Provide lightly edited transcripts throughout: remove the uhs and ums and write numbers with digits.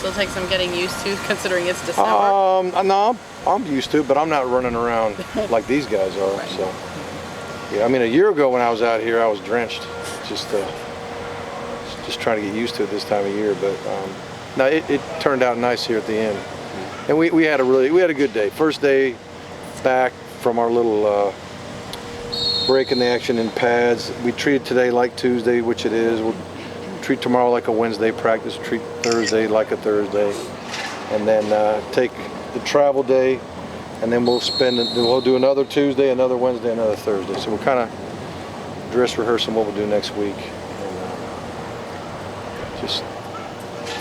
still take some getting used to, considering it's December? No, I'm used to it, but I'm not running around like these guys are. Right. So, yeah, I mean, a year ago when I was out here, I was drenched, just trying to get used to it this time of year. But no, it turned out nice here at the end, and we had a good day. First day back from our little break in the action in pads. We treated today like Tuesday, which it is. We'll treat tomorrow like a Wednesday practice, treat Thursday like a Thursday, and then take the travel day, and then we'll do another Tuesday, another Wednesday, another Thursday. So we're kind of dress rehearsing what we'll do next week, and just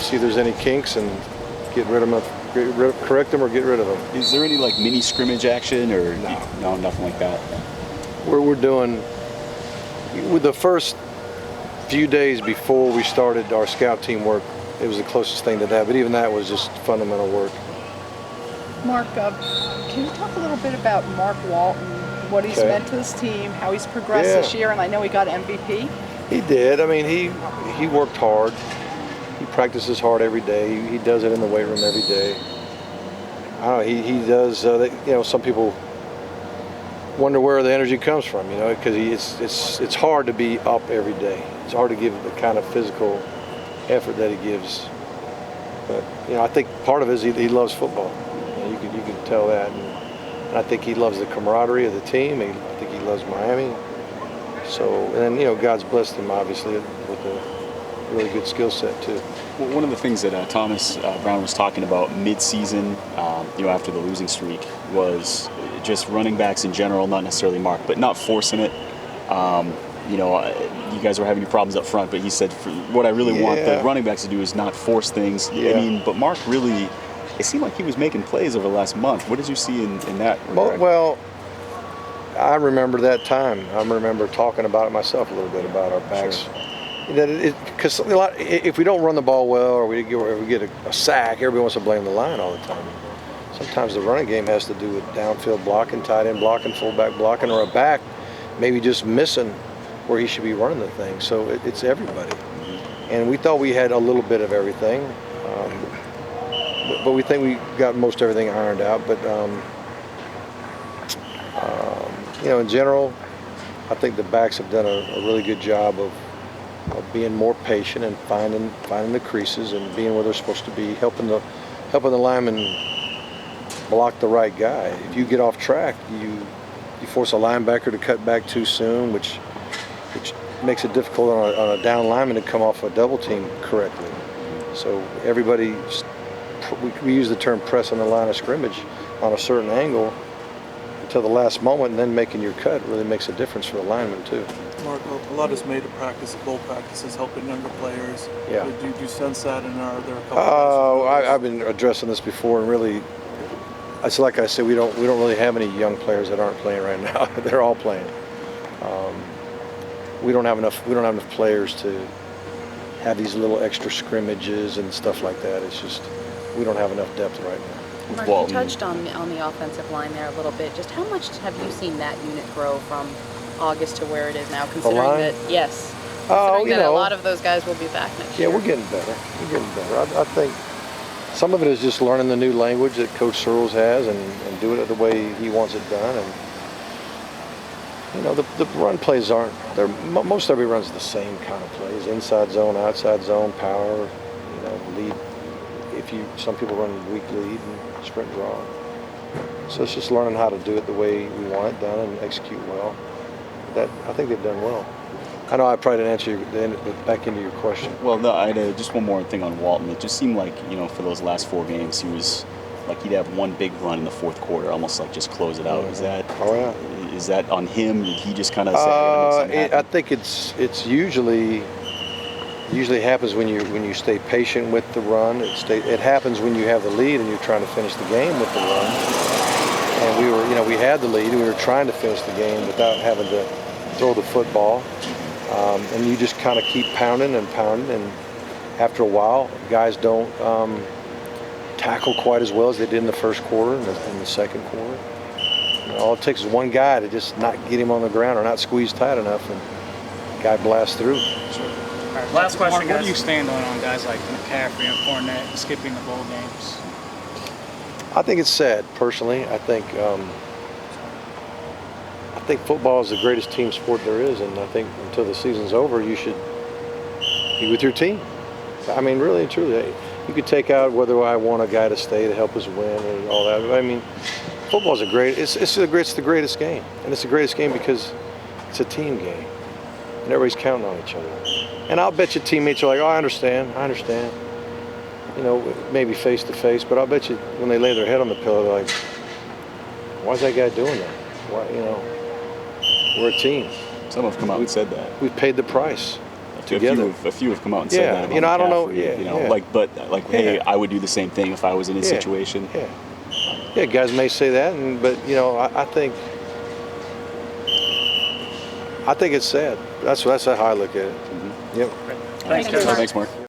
see if there's any kinks and get rid of them, correct them or get rid of them. Is there any like mini scrimmage action or no, nothing like that? We're doing with the first few days before we started our scout team work. It was the closest thing to that, but even that was just fundamental work. Mark, can you talk a little bit about Mark Walton, what he's meant to this team, how he's progressed this year, and I know he got MVP? He did. I mean, he worked hard. He practices hard every day. He does it in the weight room every day. I don't know. He does. Some people wonder where the energy comes from. Because it's hard to be up every day. It's hard to give the kind of physical effort that he gives. But I think part of it is he loves football. You can tell that, and I think he loves the camaraderie of the team. I think he loves Miami. So, and then God's blessed him obviously with a really good skill set too. Well, one of the things that Thomas Brown was talking about mid-season, after the losing streak, was just running backs in general, not necessarily Mark, but not forcing it. You guys were having your problems up front, but he said, what I really want the running backs to do is not force things. Yeah. I mean, but Mark really, it seemed like he was making plays over the last month. What did you see in that regard? Well, I remember that time. I remember talking about it myself a little bit about our backs. Sure. Because if we don't run the ball well or we get a sack, everybody wants to blame the line all the time. Sometimes the running game has to do with downfield blocking, tight end blocking, fullback blocking, or a back maybe just missing where he should be running the thing. So it's everybody. And we thought we had a little bit of everything, but we think we got most everything ironed out. But in general, I think the backs have done a really good job of being more patient and finding the creases and being where they're supposed to be, helping the lineman block the right guy. If you get off track, you force a linebacker to cut back too soon, which makes it difficult on a down lineman to come off a double team correctly. So everybody, we use the term press on the line of scrimmage on a certain angle until the last moment, and then making your cut really makes a difference for the lineman too. Mark, a lot is made of practice, of bowl practices, helping younger players. Yeah. Do you sense that, and are there a couple? I've been addressing this before, and really, it's like I said, we don't really have any young players that aren't playing right now. They're all playing. We don't have enough players to have these little extra scrimmages and stuff like that. It's just we don't have enough depth right now. Mark, you touched on the offensive line there a little bit. Just how much have you seen that unit grow from August to where it is now, considering that, yes, considering that a lot of those guys will be back next year? Yeah, we're getting better. I think some of it is just learning the new language that Coach Searles has and doing it the way he wants it done. And the run plays most everybody runs the same kind of plays: inside zone, outside zone, power, lead. Some people run weak lead and sprint draw. So it's just learning how to do it the way we want it done and execute well. I think they've done well. I know I probably didn't answer back into your question. Well, no, I had just one more thing on Walton. It just seemed like, for those last 4 games, he was like he'd have one big run in the fourth quarter, almost like just close it out. Mm-hmm. Is that on him? Did he just kind of say, I think it's usually happens when you stay patient with the run. It happens when you have the lead and you're trying to finish the game with the run. And we had the lead and we were trying to finish the game without having to throw the football. And you just kind of keep pounding, and after a while, guys don't tackle quite as well as they did in the first quarter and in the second quarter. All it takes is one guy to just not get him on the ground or not squeeze tight enough, and the guy blasts through. All right, Last question, Mark, what guys. do you stand on guys like McCaffrey and Fournette skipping the bowl games? I think it's sad, personally. I think football is the greatest team sport there is, and I think until the season's over, you should be with your team. I mean, really and truly, you could take out whether I want a guy to stay to help us win and all that. I mean, football's it's the greatest game, and it's the greatest game because it's a team game, and everybody's counting on each other. And I'll bet you teammates are like, oh, I understand. You know, maybe face to face, but I'll bet you when they lay their head on the pillow, they're like, why's that guy doing that? Why, you know, we're a team. Some have come out and said that. We've paid the price together. A few have come out and said that about you know, I don't know. McCaffrey, Yeah. Hey, I would do the same thing if I was in his situation. Yeah, guys may say that, but you know, I think it's sad. That's how I look at it. Mm-hmm. Yep. Thanks, Thank you, guys. Mark. Thanks, Mark.